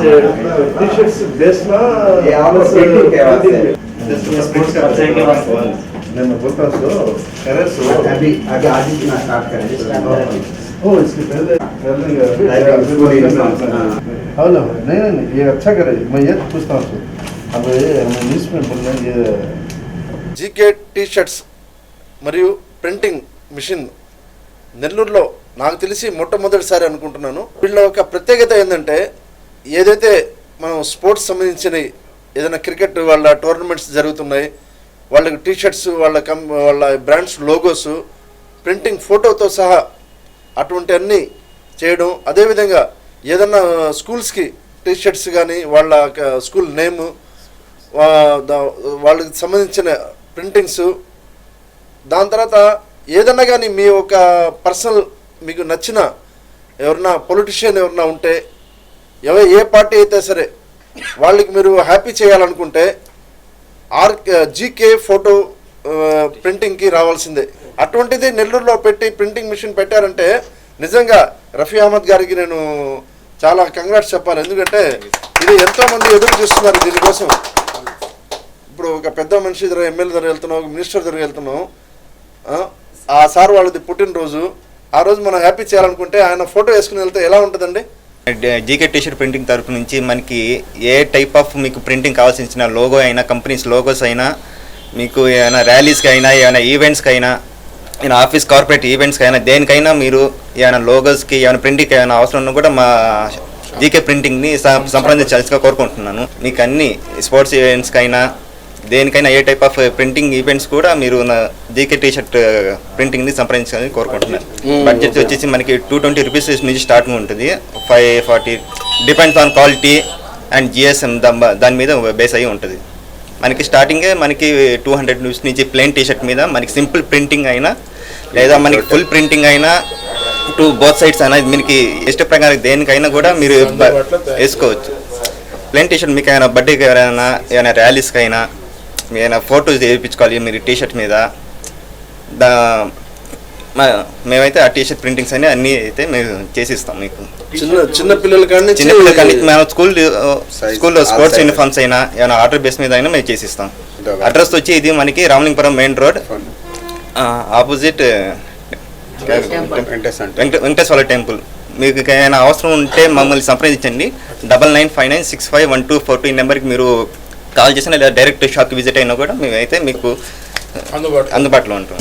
T-shirts बेचना ये आप प्रिंटिंग के वास्ते स्पोर्ट्स का बच्चे के वास्ते मैं बोलता हूँ करे सो अभी आगे आज ही स्टार्ट करेंगे ओ इसके पहले हाँ नहीं ये अच्छा करे मैं ये पूछता हूँ अब इंग्लिश में बोलना ये జీకే టీ షర్ట్స్ మరియు ప్రింటింగ్ మిషన్ నెల్లూరులో నాకు తెలిసి మొట్టమొదటిసారి అనుకుంటున్నాను. వీళ్ళ ఒక ప్రత్యేకత ఏంటంటే ఏదైతే మనం స్పోర్ట్స్ సంబంధించిన ఏదైనా క్రికెట్ వాళ్ళ టోర్నమెంట్స్ జరుగుతున్నాయి, వాళ్ళకి టీ షర్ట్స్ వాళ్ళ బ్రాండ్స్ లోగోస్ ప్రింటింగ్ ఫోటోతో సహా అటువంటి అన్నీ చేయడం, అదేవిధంగా ఏదన్నా స్కూల్స్కి టీ షర్ట్స్ కానీ వాళ్ళ స్కూల్ నేమ్ వాళ్ళకి సంబంధించిన ప్రింటింగ్స్, దాని తర్వాత ఏదన్నా కానీ మీ ఒక పర్సనల్ మీకు నచ్చిన ఎవరన్నా పొలిటీషియన్ ఎవరన్నా ఉంటే ఏ పార్టీ అయితే సరే వాళ్ళకి మీరు హ్యాపీ చేయాలనుకుంటే జీకే ఫోటో ప్రింటింగ్కి రావాల్సిందే. అటువంటిది నెల్లూరులో పెట్టి ప్రింటింగ్ మిషన్ పెట్టారంటే నిజంగా రఫీ అహ్మద్ గారికి నేను చాలా కంగ్రాట్స్ చెప్పాలి. ఎందుకంటే ఇది ఎంతోమంది ఎదురు చూస్తున్నారు దీనికోసం. ఇప్పుడు ఒక పెద్ద మనిషి దగ్గర ఎమ్మెల్యే దగ్గర వెళ్తున్నాం, ఒక మినిస్టర్ దగ్గర వెళ్తున్నాం, ఆ సార్ వాళ్ళది పుట్టినరోజు, ఆ రోజు మనం హ్యాపీ చేయాలనుకుంటే ఆయన ఫోటో వేసుకుని వెళ్తే ఎలా ఉంటుందండి? జీకే టీషర్ట్ ప్రింటింగ్ తరపు నుంచి మనకి ఏ టైప్ ఆఫ్ మీకు ప్రింటింగ్ కావాల్సిన లోగో అయినా, కంపెనీస్ లోగోస్ అయినా, మీకు ఏమైనా ర్యాలీస్కి అయినా, ఏమైనా ఈవెంట్స్కి అయినా, ఏమైనా ఆఫీస్ కార్పొరేట్ ఈవెంట్స్కి అయినా, దేనికైనా మీరు ఏమైనా లోగోస్కి ఏమైనా ప్రింటింగ్కి ఏమైనా అవసరం ఉన్నా కూడా మా జీకే ప్రింటింగ్ని సంప్రదించాల్సిగా కోరుకుంటున్నాను. మీకు అన్ని స్పోర్ట్స్ ఈవెంట్స్కి అయినా దేనికైనా ఏ టైప్ ఆఫ్ ప్రింటింగ్ ఈవెంట్స్ కూడా మీరు జీకే టీషర్ట్ ప్రింటింగ్ని సంప్రదించాలని కోరుకుంటున్నాను. బడ్జెట్ వచ్చేసి మనకి 220 రూపీస్ నుంచి స్టార్టింగ్ ఉంటుంది, 540 depends on quality and GSM దాని మీద బేస్ అయ్యి ఉంటుంది. మనకి స్టార్టింగే మనకి 200 రూపీస్ నుంచి ప్లెయిన్ టీషర్ట్ మీద మనకి సింపుల్ ప్రింటింగ్ అయినా లేదా మనకి ఫుల్ ప్రింటింగ్ అయినా బోత్ సైడ్స్ అయినా మనకి ఇష్ట ప్రకారం దేనికైనా కూడా మీరు వేసుకోవచ్చు. ప్లెయిన్ టీషర్ట్ మీకు ఏమైనా బర్త్డేకి ఏమైనా ర్యాలీస్కి అయినా ఏమైనా ఫోటోస్ వేయించుకోవాలి మీరు టీషర్ట్ మీద, మేమైతే ఆ టీషర్ట్ ప్రింటింగ్స్ అని అన్నీ అయితే మేము చేసిస్తాం. మీకు చిన్న పిల్లల కానీ మేము స్కూల్లో స్పోర్ట్స్ యూనిఫామ్స్ అయినా ఏమైనా ఆర్డర్ బేస్ మీద అయినా మేము చేసిస్తాం. అడ్రస్ వచ్చి ఇది మనకి Ramalingapuram main road opposite Venkateswara temple. మీకు ఏమైనా అవసరం ఉంటే మమ్మల్ని సంప్రదించండి. 9959651242 ఈ నెంబర్కి మీరు కాల్ చేసినా లేదా డైరెక్ట్ షాప్కి విజిట్ అయినా కూడా మేమైతే మీకు అందుబాటులో ఉంటాం.